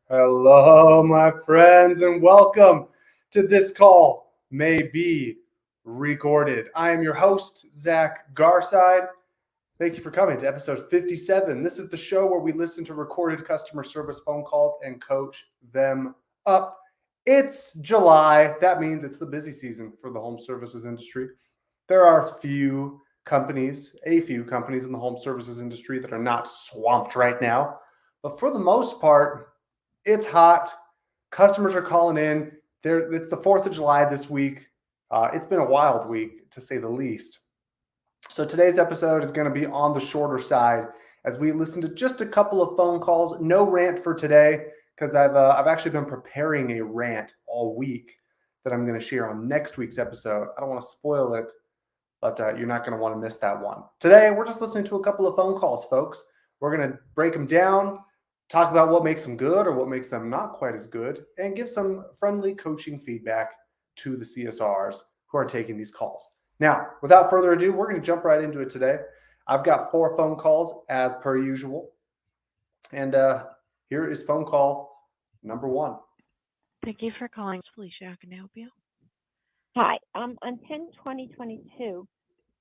Hello, my friends, and welcome to This Call May Be Recorded. I am your host, Zach Garside. Thank you for coming to episode 57. This is the show where we listen to recorded customer service phone calls and coach them up. It's July. That means it's the busy season for the home services industry. There are a few companies in the home services industry that are not swamped right now. But for the most part, it's hot. Customers are calling in. It's the 4th of July this week. It's been a wild week, to say the least. So today's episode is going to be on the shorter side as we listen to just a couple of phone calls. No rant for today because I've actually been preparing a rant all week that I'm going to share on next week's episode. I don't want to spoil it, but you're not going to want to miss that one. Today, we're just listening to a couple of phone calls, folks. We're going to break them down, talk about what makes them good or what makes them not quite as good, and give some friendly coaching feedback to the CSRs who are taking these calls. Now, without further ado, we're going to jump right into it today. I've got 4 phone calls as per usual. And here is phone call number 1. Thank you for calling. Felicia, how can I help you? Hi, on 10/20/22,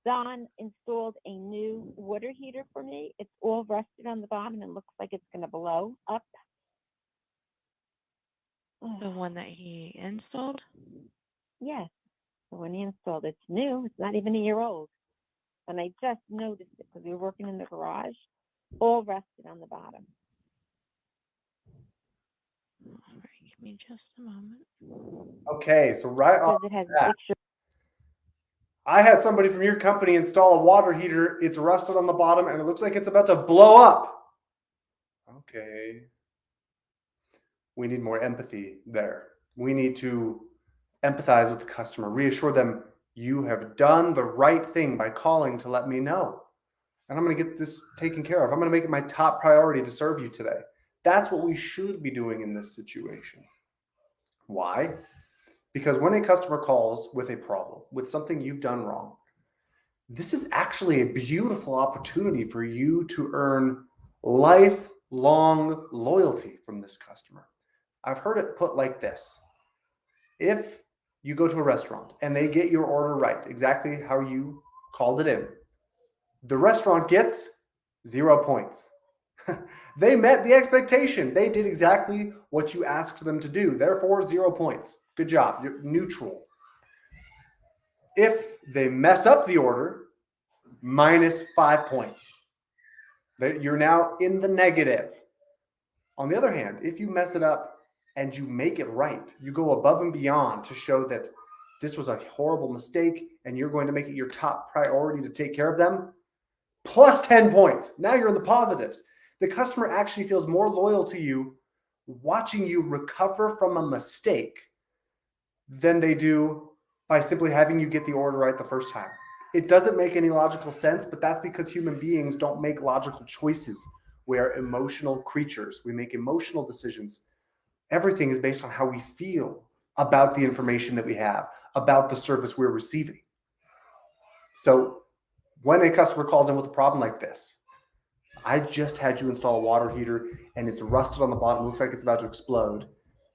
Don installed a new water heater for me. It's all rusted on the bottom and looks like it's going to blow up. The one that he installed? Yes, so when he installed it's new. It's not even a year old. And I just noticed it because we were working in the garage, all rusted on the bottom. All right, give me just a moment. Okay, so right off Because it has that, a picture. I had somebody from your company install a water heater. It's rusted on the bottom and it looks like it's about to blow up. Okay. We need more empathy there. We need to empathize with the customer, reassure them you have done the right thing by calling to let me know. And I'm going to get this taken care of. I'm going to make it my top priority to serve you today. That's what we should be doing in this situation. Why? Because when a customer calls with a problem, with something you've done wrong, this is actually a beautiful opportunity for you to earn lifelong loyalty from this customer. I've heard it put like this. If you go to a restaurant and they get your order right, exactly how you called it in, the restaurant gets 0 points. They met the expectation. They did exactly what you asked them to do. Therefore, 0 points. Good job. You're neutral. If they mess up the order, -5 points. You're now in the negative. On the other hand, if you mess it up and you make it right, you go above and beyond to show that this was a horrible mistake and you're going to make it your top priority to take care of them, +10 points. Now you're in the positives. The customer actually feels more loyal to you watching you recover from a mistake than they do by simply having you get the order right the first time. It doesn't make any logical sense, but that's because human beings don't make logical choices. We are emotional creatures. We make emotional decisions. Everything is based on how we feel about the information that we have, about the service we're receiving. So when a customer calls in with a problem like this, I just had you install a water heater and it's rusted on the bottom, looks like it's about to explode.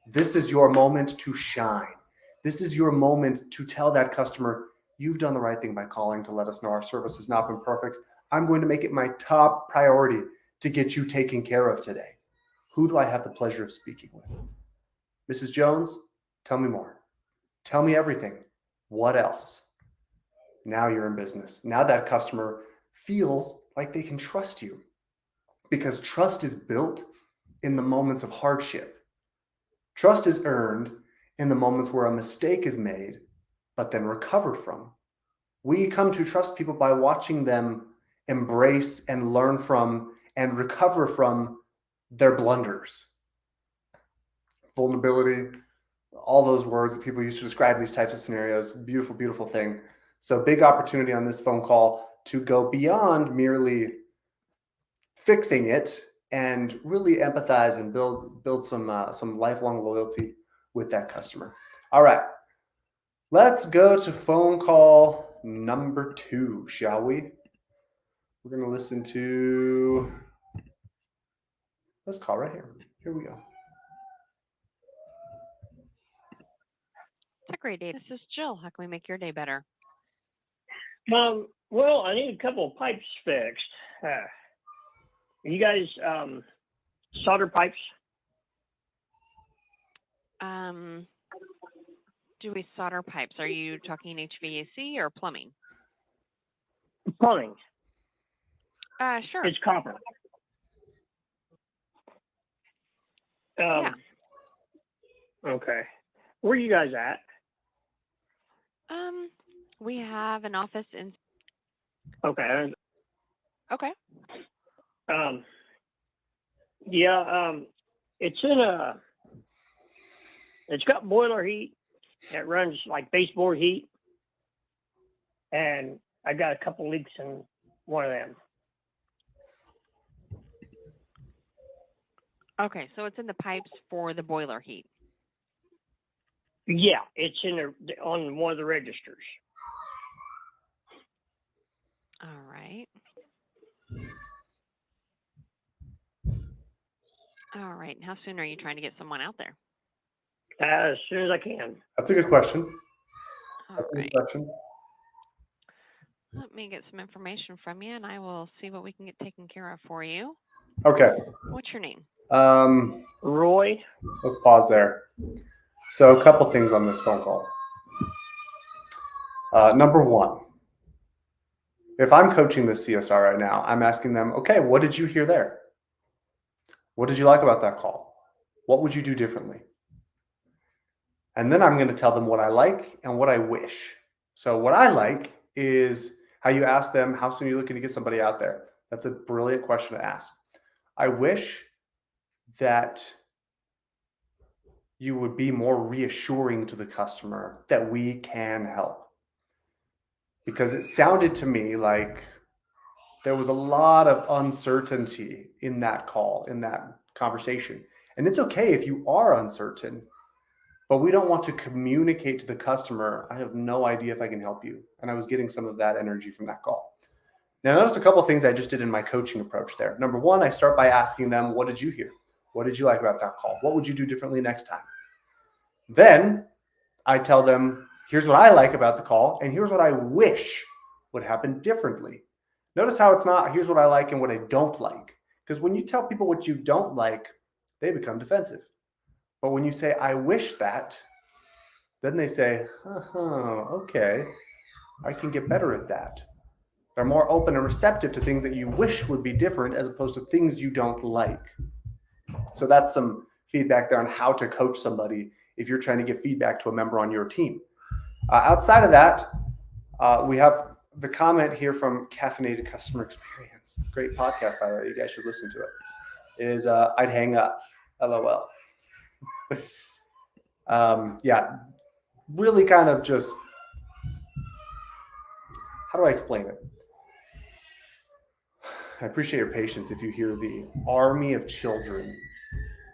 This is your moment to shine. This is your moment to tell that customer, you've done the right thing by calling to let us know our service has not been perfect. I'm going to make it my top priority to get you taken care of today. Who do I have the pleasure of speaking with? Mrs. Jones, tell me more. Tell me everything. What else? Now you're in business. Now that customer feels like they can trust you, because trust is built in the moments of hardship. Trust is earned in the moments where a mistake is made, but then recovered from. We come to trust people by watching them embrace and learn from and recover from their blunders. Vulnerability, all those words that people use to describe these types of scenarios. Beautiful, beautiful thing. So big opportunity on this phone call to go beyond merely fixing it and really empathize and build some lifelong loyalty with that customer. All right, let's go to phone call number 2, shall we? We're going to listen to this call right here. Here we go. It's a great day. This is Jill. How can we make your day better? Well, I need a couple of pipes fixed. You guys solder pipes? Do we solder pipes? Are you talking HVAC or plumbing? Plumbing. Sure. It's copper. Yeah. Okay. Where are you guys at? We have an office in. Okay. Okay. It's it's got boiler heat. It runs like baseboard heat. And I got a couple leaks in one of them. Okay, so it's in the pipes for the boiler heat. Yeah, it's on one of the registers. All right. All right. And how soon are you trying to get someone out there? As soon as I can. That's a good question. All That's a right. good question. Let me get some information from you, and I will see what we can get taken care of for you. Okay. What's your name? Roy? Let's pause there. So a couple things on this phone call. Number 1, if I'm coaching the CSR right now, I'm asking them, okay, what did you hear there? What did you like about that call? What would you do differently? And then I'm going to tell them what I like and what I wish. So what I like is how you ask them, how soon are you looking to get somebody out there? That's a brilliant question to ask. I wish that you would be more reassuring to the customer that we can help. Because it sounded to me like there was a lot of uncertainty in that call, in that conversation. And it's okay if you are uncertain, but we don't want to communicate to the customer, I have no idea if I can help you. And I was getting some of that energy from that call. Now, notice a couple of things I just did in my coaching approach there. Number 1, I start by asking them, what did you hear? What did you like about that call? What would you do differently next time? Then I tell them, here's what I like about the call, and here's what I wish would happen differently. Notice how it's not, here's what I like and what I don't like. Because when you tell people what you don't like, they become defensive. But when you say, I wish that, then they say, okay, I can get better at that. They're more open and receptive to things that you wish would be different as opposed to things you don't like. So that's some feedback there on how to coach somebody if you're trying to give feedback to a member on your team. Outside of that, we have the comment here from Caffeinated Customer Experience. Great podcast, by the way. You guys should listen to it. Is I'd hang up. LOL. Yeah, really kind of just, how do I explain it? I appreciate your patience if you hear the army of children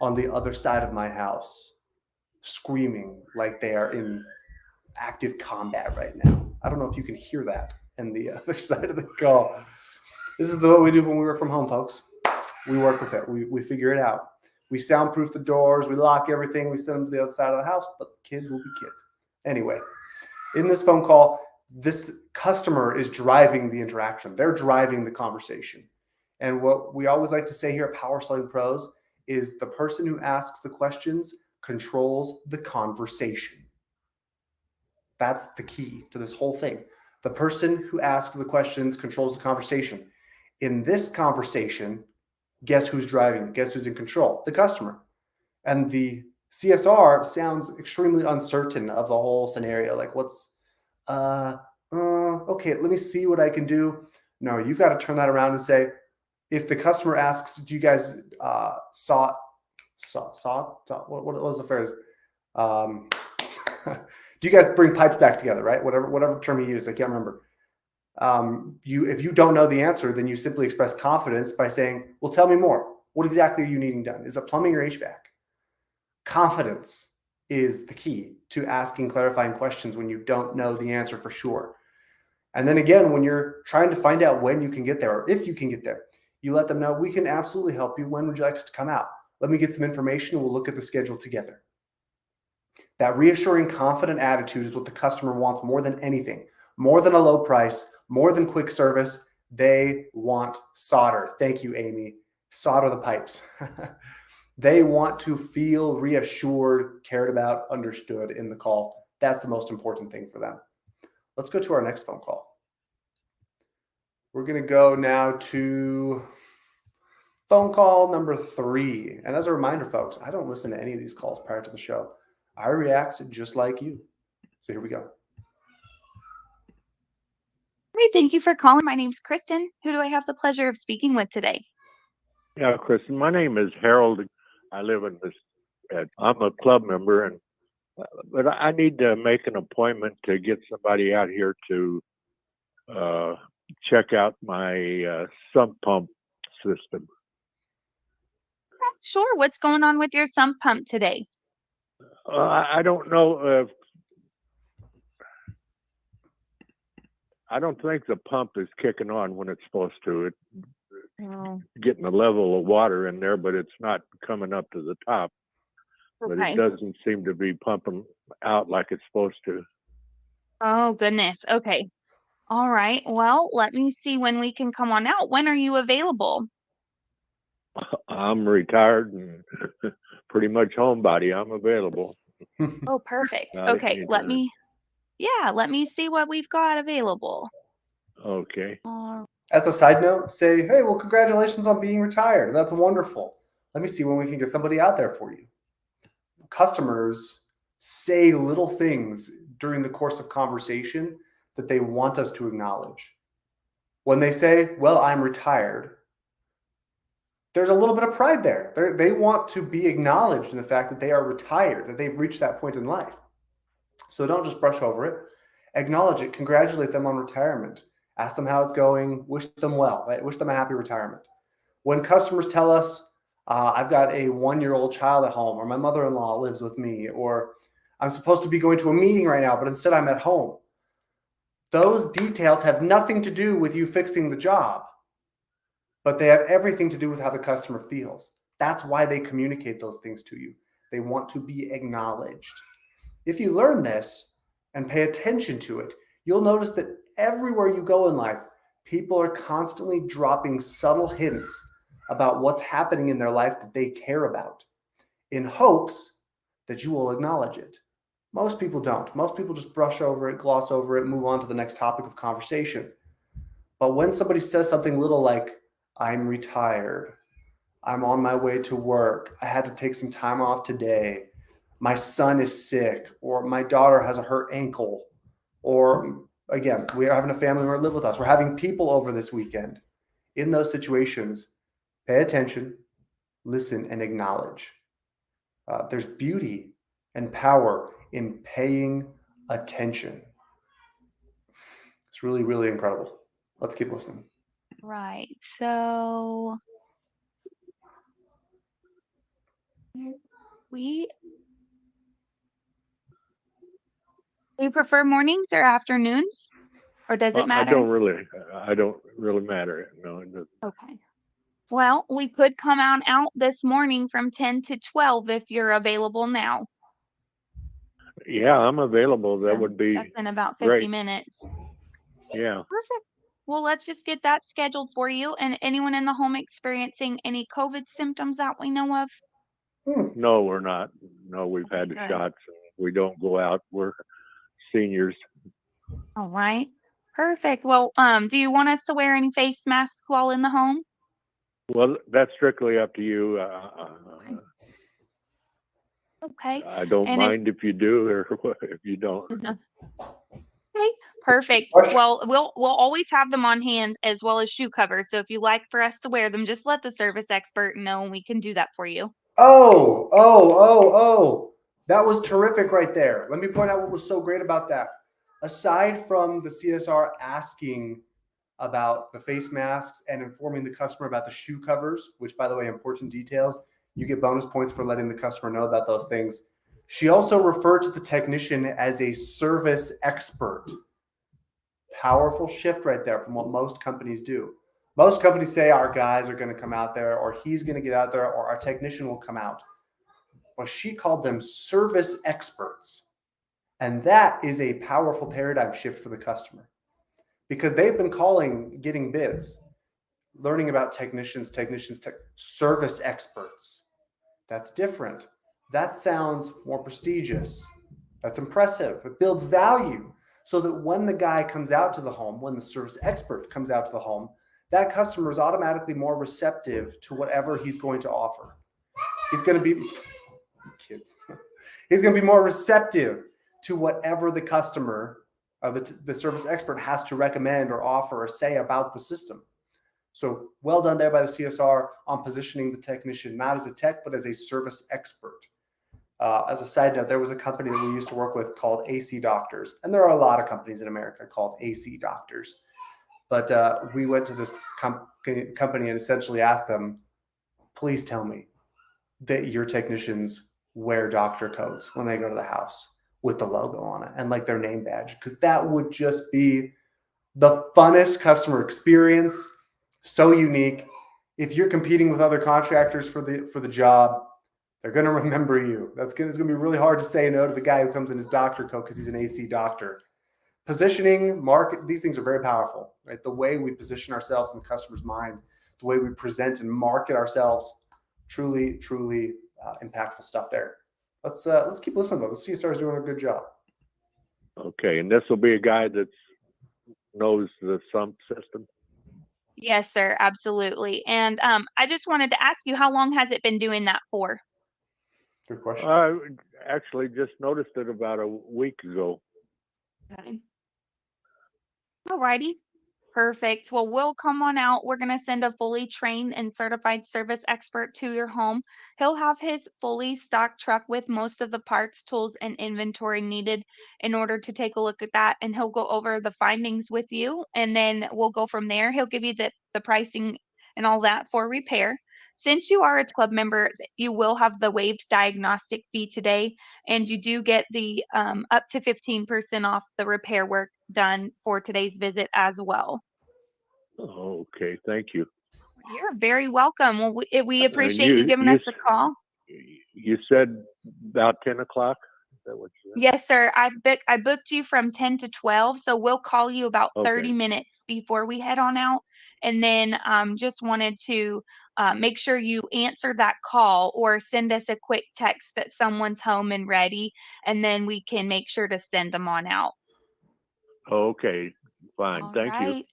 on the other side of my house screaming like they are in active combat right now. I don't know if you can hear that in the other side of the call. This is what we do when we work from home, folks. We work with it. We figure it out. We soundproof the doors. We lock everything. We send them to the other side of the house, but kids will be kids. Anyway, in this phone call, this customer is driving the interaction. They're driving the conversation. And what we always like to say here at Power Selling Pros is the person who asks the questions controls the conversation. That's the key to this whole thing. The person who asks the questions controls the conversation. In this conversation, guess who's driving? Guess who's in control? The customer. And the CSR sounds extremely uncertain of the whole scenario. Like, what's, okay, let me see what I can do. No, you've got to turn that around and say, if the customer asks, do you guys what was the phrase? Do you guys bring pipes back together, right? Whatever term he used, I can't remember. If you don't know the answer, then you simply express confidence by saying, well, tell me more. What exactly are you needing done? Is it plumbing or HVAC? Confidence is the key to asking clarifying questions when you don't know the answer for sure. And then again, when you're trying to find out when you can get there or if you can get there, you let them know, we can absolutely help you. When would you like us to come out? Let me get some information and we'll look at the schedule together. That reassuring, confident attitude is what the customer wants more than anything, more than a low price, more than quick service. They want solder. Thank you, Amy. Solder the pipes. They want to feel reassured, cared about, understood in the call. That's the most important thing for them. Let's go to our next phone call. We're going to go now to phone call number 3. And as a reminder, folks, I don't listen to any of these calls prior to the show. I react just like you. So here we go. Hey, thank you for calling. My name's Kristen. Who do I have the pleasure of speaking with today? Yeah, Kristen, my name is Harold. I live in this, I'm a club member, and but I need to make an appointment to get somebody out here to check out my sump pump system. Sure. What's going on with your sump pump today? I don't know. I don't think the pump is kicking on when it's supposed to. It's getting a level of water in there, but it's not coming up to the top. But Okay. it doesn't seem to be pumping out like it's supposed to. Oh, goodness. Okay. All right. Well, let me see when we can come on out. When are you available? I'm retired and pretty much homebody. I'm available. Oh, perfect. Not at Okay. any Let time. me see what we've got available. Okay. As a side note, say, hey, well, congratulations on being retired. That's wonderful. Let me see when we can get somebody out there for you. Customers say little things during the course of conversation that they want us to acknowledge. When they say, well, I'm retired, there's a little bit of pride there. They want to be acknowledged in the fact that they are retired, that they've reached that point in life. So don't just brush over it. Acknowledge it. Congratulate them on retirement. Ask them how it's going. Wish them well. Right? Wish them a happy retirement. When customers tell us, I've got a 1-year-old child at home, or my mother-in-law lives with me, or I'm supposed to be going to a meeting right now, but instead I'm at home. Those details have nothing to do with you fixing the job, but they have everything to do with how the customer feels. That's why they communicate those things to you. They want to be acknowledged. If you learn this and pay attention to it, you'll notice that everywhere you go in life, people are constantly dropping subtle hints about what's happening in their life that they care about, in hopes that you will acknowledge it. Most people don't. Most people just brush over it, gloss over it, move on to the next topic of conversation. But when somebody says something little like, I'm retired, I'm on my way to work, I had to take some time off today, my son is sick, or my daughter has a hurt ankle, or again, we are having a family member live with us, we're having people over this weekend. In those situations, pay attention, listen, and acknowledge. There's beauty and power in paying attention. It's really, really incredible. Let's keep listening. Right. So we prefer mornings or afternoons, or does it I matter? don't really matter. No, it doesn't. Okay. Well, we could come out this morning from 10 to 12 if you're available now. Yeah, I'm available. That So would be that's in about 50 great. minutes. Yeah. Perfect. Well, let's just get that scheduled for you. And anyone in the home experiencing any COVID symptoms that we know of? No, we're not. No, we've had the Good. shots. And we don't go out. We're seniors. All right. Perfect. Well, do you want us to wear any face masks while in the home? Well, that's strictly up to you. Okay. I don't And mind if you do or if you don't. Okay, perfect. Question. Well, we'll always have them on hand as well as shoe covers. So if you like for us to wear them, just let the service expert know and we can do that for you. Oh, that was terrific right there. Let me point out what was so great about that. Aside from the CSR asking about the face masks and informing the customer about the shoe covers, which, by the way, important details, you get bonus points for letting the customer know about those things. She also referred to the technician as a service expert. Powerful shift right there from what most companies do. Most companies say our guys are going to come out there, or he's going to get out there, or our technician will come out. Well, she called them service experts. And that is a powerful paradigm shift for the customer, because they've been getting bids, learning about service experts. That's different. That sounds more prestigious. That's impressive. It builds value, so that when the guy comes out to the home, when the service expert comes out to the home, that customer is automatically more receptive to whatever he's going to offer. He's going to be He's going to be more receptive to whatever the customer, the service expert, has to recommend or offer or say about the system. So well done there by the CSR on positioning the technician not as a tech, but as a service expert. As a side note, there was a company that we used to work with called AC Doctors, and there are a lot of companies in America called AC Doctors. But we went to this company and essentially asked them, please tell me that your technicians wear doctor coats when they go to the house with the logo on it and like their name badge, because that would just be the funnest customer experience. So unique. If you're competing with other contractors for the job, they're going to remember you. It's going to be really hard to say no to the guy who comes in his doctor coat because he's an AC doctor. Positioning, market, these things are very powerful, right? The way we position ourselves in the customer's mind, the way we present and market ourselves, truly impactful stuff there. Let's keep listening though. The CSR is doing a good job. Okay, and this will be a guy that knows the sump system. Yes, sir, absolutely. And I just wanted to ask you, how long has it been doing that for? Good question. I actually just noticed it about a week ago. Okay. All righty. Perfect. Well, we'll come on out. We're going to send a fully trained and certified service expert to your home. He'll have his fully stocked truck with most of the parts, tools, and inventory needed in order to take a look at that. And he'll go over the findings with you. And then we'll go from there. He'll give you the pricing and all that for repair. Since you are a club member, you will have the waived diagnostic fee today. And you do get the up to 15% off the repair work done for today's visit as well. Oh, okay, thank you. You're very welcome. Well, we appreciate you giving us a call. You said about 10 o'clock? Is that what you said? Yes, sir. I booked you from 10 to 12, so we'll call you about 30 Okay. minutes before we head on out. And then just wanted to make sure you answer that call or send us a quick text that someone's home and ready, and then we can make sure to send them on out. Okay, fine. All Thank you. right.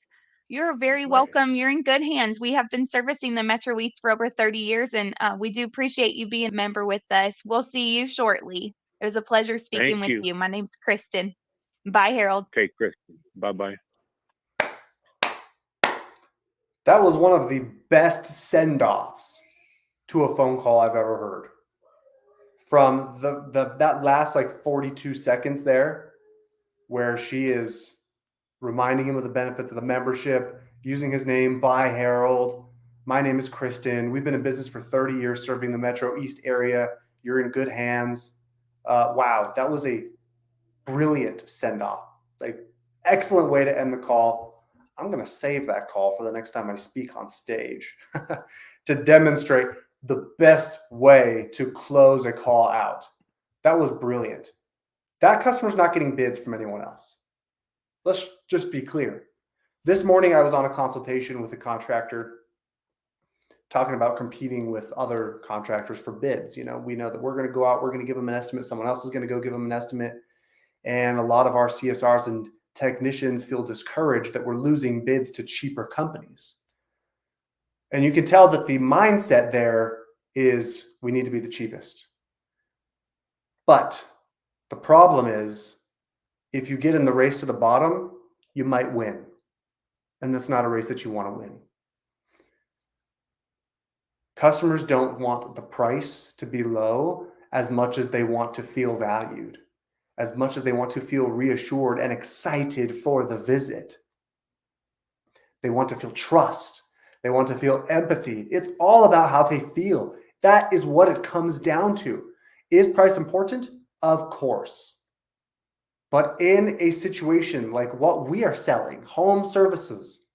You're very Bye. welcome. You're in good hands. We have been servicing the Metro East for over 30 years, and we do appreciate you being a member with us. We'll see you shortly. It was a pleasure speaking Thank with you. you. My name's Kristen. Bye, Harold. Okay, Kristen. Bye-bye. That was one of the best send-offs to a phone call I've ever heard. From that last like 42 seconds there, where she is reminding him of the benefits of the membership, using his name, bye Harold. My name is Kristen. We've been in business for 30 years serving the Metro East area. You're in good hands. Wow, that was a brilliant send-off. Like, excellent way to end the call. I'm going to save that call for the next time I speak on stage to demonstrate the best way to close a call out. That was brilliant. That customer's not getting bids from anyone else. Let's just be clear. This morning, I was on a consultation with a contractor talking about competing with other contractors for bids. You know, we know that we're going to go out, we're going to give them an estimate. Someone else is going to go give them an estimate. And a lot of our CSRs and technicians feel discouraged that we're losing bids to cheaper companies. And you can tell that the mindset there is we need to be the cheapest. But the problem is, if you get in the race to the bottom, you might win. And that's not a race that you want to win. Customers don't want the price to be low as much as they want to feel valued, as much as they want to feel reassured and excited for the visit. They want to feel trust. They want to feel empathy. It's all about how they feel. That is what it comes down to. Is price important? Of course. But in a situation like what we are selling, home services,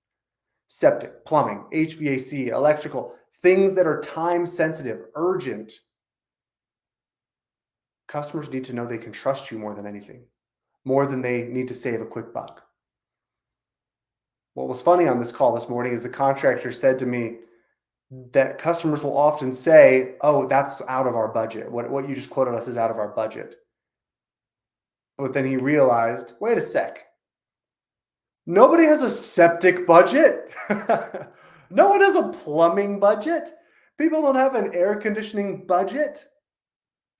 septic, plumbing, HVAC, electrical, things that are time sensitive, urgent, customers need to know they can trust you more than anything, more than they need to save a quick buck. What was funny on this call this morning is the contractor said to me that customers will often say, oh, that's out of our budget. What you just quoted us is out of our budget. But then he realized, wait a sec. Nobody has a septic budget. No one has a plumbing budget. People don't have an air conditioning budget.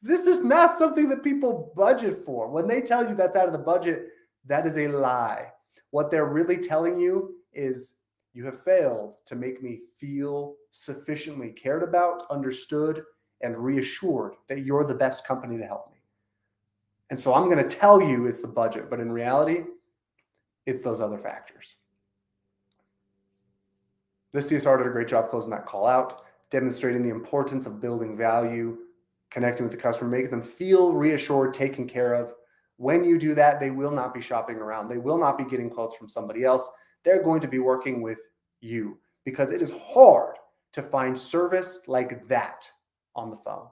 This is not something that people budget for. When they tell you that's out of the budget, that is a lie. What they're really telling you is you have failed to make me feel sufficiently cared about, understood, and reassured that you're the best company to help me. And so I'm going to tell you it's the budget, but in reality, it's those other factors. This CSR did a great job closing that call out, demonstrating the importance of building value, connecting with the customer, making them feel reassured, taken care of. When you do that, they will not be shopping around. They will not be getting quotes from somebody else. They're going to be working with you because it is hard to find service like that on the phone.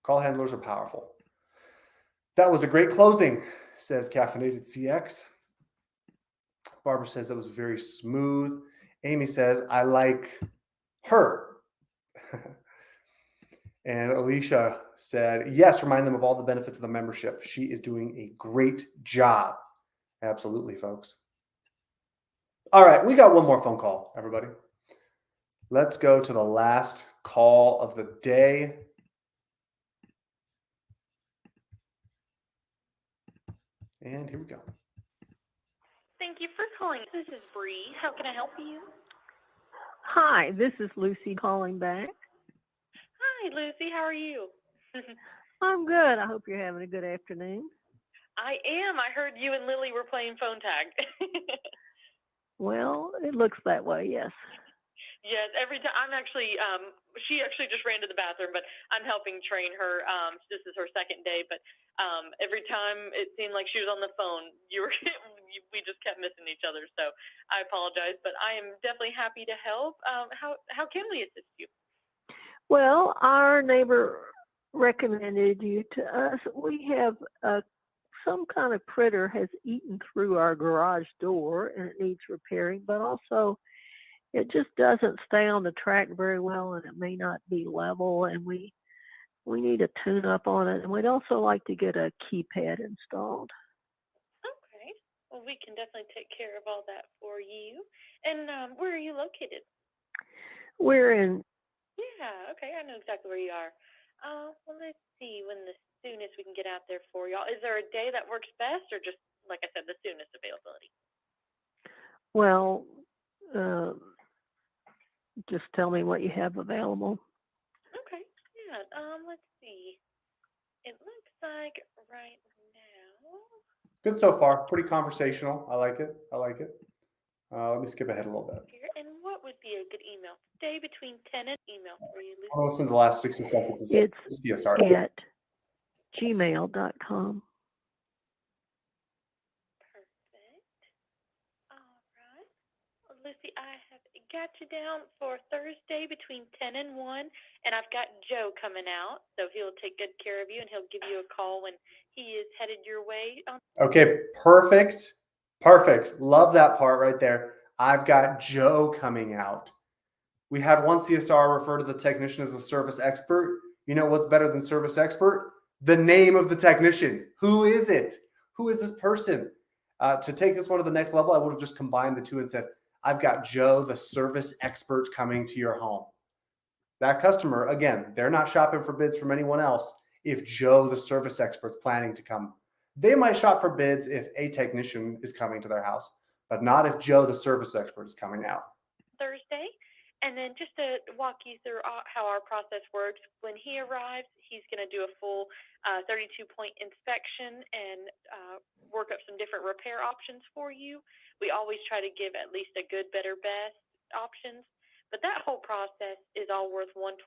Call handlers are powerful. That was a great closing, says Caffeinated CX. Barbara says that was very smooth. Amy says, I like her. And Alicia said, yes, remind them of all the benefits of the membership. She is doing a great job. Absolutely, folks. All right, we got one more phone call, everybody. Let's go to the last call of the day. And here we go. Thank you for calling. This is Bree. How can I help you? Hi, this is Lucy calling back. Hi, Lucy. How are you? I'm good. I hope you're having a good afternoon. I am. I heard you and Lily were playing phone tag. Well, it looks that way, yes. Yes, every time. I'm actually, she actually just ran to the bathroom, but I'm helping train her. This is her second day, but every time it seemed like she was on the phone, we just kept missing each other. So I apologize, but I am definitely happy to help. How can we assist you? Well, our neighbor recommended you to us. We have some kind of critter has eaten through our garage door and it needs repairing, but also it just doesn't stay on the track very well and it may not be level and we need a tune up on it, and we'd also like to get a keypad installed. Okay. Well, we can definitely take care of all that for you. And where are you located? We're in Yeah, okay, I know exactly where you are. Well, let's see when the soonest we can get out there for y'all. Is there a day that works best, or just, like I said, the soonest availability? well, just tell me what you have available. Okay, yeah, let's see. It looks like right now. Good so far. Pretty conversational. I like it. Let me skip ahead a little bit. Here, and what would be a good email? Stay between 10 and email for you, Lucy. I'll listen to the last 60 seconds. It's CSR. at gmail.com. Perfect. All right. Well, Lucy, I have got you down for Thursday between 10 and 1, and I've got Joe coming out, so he'll take good care of you, and he'll give you a call when he is headed your way. Okay, perfect. Perfect. Love that part right there. I've got Joe coming out. We had one CSR refer to the technician as a service expert. You know what's better than service expert? The name of the technician. Who is it? Who is this person? To take this one to the next level, I would have just combined the two and said, I've got Joe, the service expert, coming to your home. That customer, again, they're not shopping for bids from anyone else. If Joe, the service expert's planning to come, they might shop for bids if a technician is coming to their house, but not if Joe, the service expert, is coming out. Thursday. And then just to walk you through how our process works, when he arrives, he's going to do a full 32-point inspection and work up some different repair options for you. We always try to give at least a good, better, best options, but that whole process is all worth $129.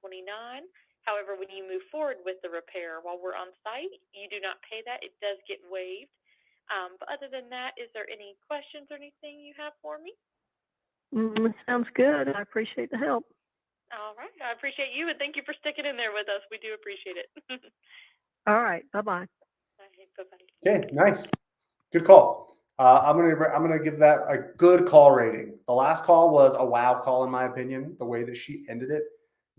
However, when you move forward with the repair while we're on site, you do not pay that. It does get waived. But other than that, is there any questions or anything you have for me? Sounds good. I appreciate the help. All right. I appreciate you, and thank you for sticking in there with us. We do appreciate it. All right. Bye-bye. All right, bye-bye. Okay, nice. Good call. I'm gonna give that a good call rating. The last call was a wow call in my opinion. The way that she ended it,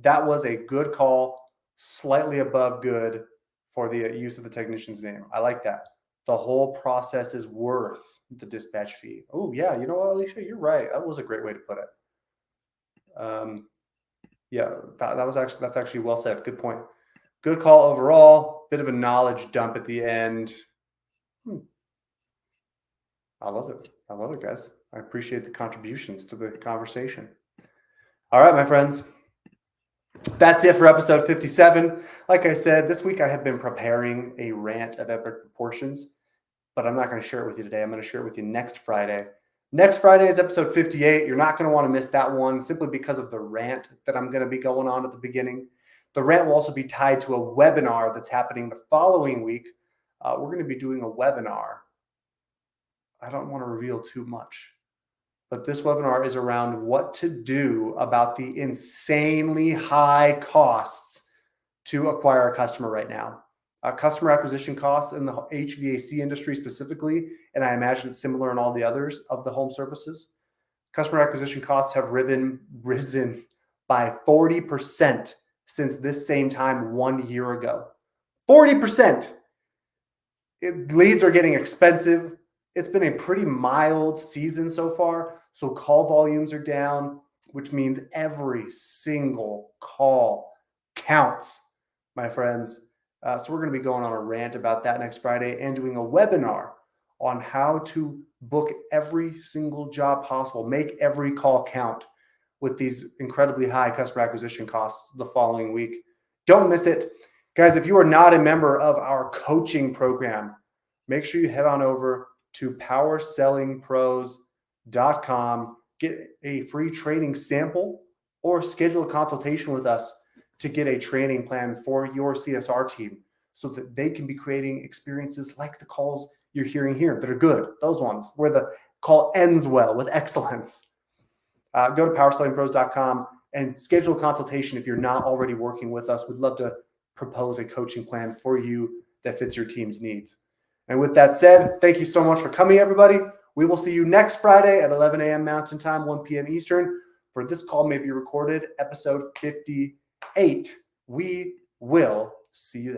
that was a good call, slightly above good for the use of the technician's name. I like that. The whole process is worth the dispatch fee. Oh yeah, you know what, Alicia, you're right. That was a great way to put it. Yeah, that's actually well said. Good point. Good call overall. Bit of a knowledge dump at the end. I love it. I love it, guys. I appreciate the contributions to the conversation. All right, my friends. That's it for episode 57. Like I said, this week I have been preparing a rant of epic proportions, but I'm not going to share it with you today. I'm going to share it with you next Friday. Next Friday is episode 58. You're not going to want to miss that one simply because of the rant that I'm going to be going on at the beginning. The rant will also be tied to a webinar that's happening the following week. We're going to be doing a webinar. I don't want to reveal too much, but this webinar is around what to do about the insanely high costs to acquire a customer right now. Customer acquisition costs in the HVAC industry specifically, and I imagine it's similar in all the others of the home services. Customer acquisition costs have risen by 40% since this same time 1 year ago. 40%. Leads are getting expensive. It's been a pretty mild season so far, so call volumes are down, which means every single call counts, my friends. So we're going to be going on a rant about that next Friday and doing a webinar on how to book every single job possible, make every call count with these incredibly high customer acquisition costs the following week. Don't miss it. Guys, if you are not a member of our coaching program, make sure you head on over to powersellingpros.com, get a free training sample or schedule a consultation with us to get a training plan for your CSR team so that they can be creating experiences like the calls you're hearing here that are good, those ones where the call ends well with excellence. Go to powersellingpros.com and schedule a consultation if you're not already working with us. We'd love to propose a coaching plan for you that fits your team's needs. And with that said, thank you so much for coming, everybody. We will see you next Friday at 11 a.m. Mountain Time, 1 p.m. Eastern. For this call may be recorded, episode 58. We will see you then.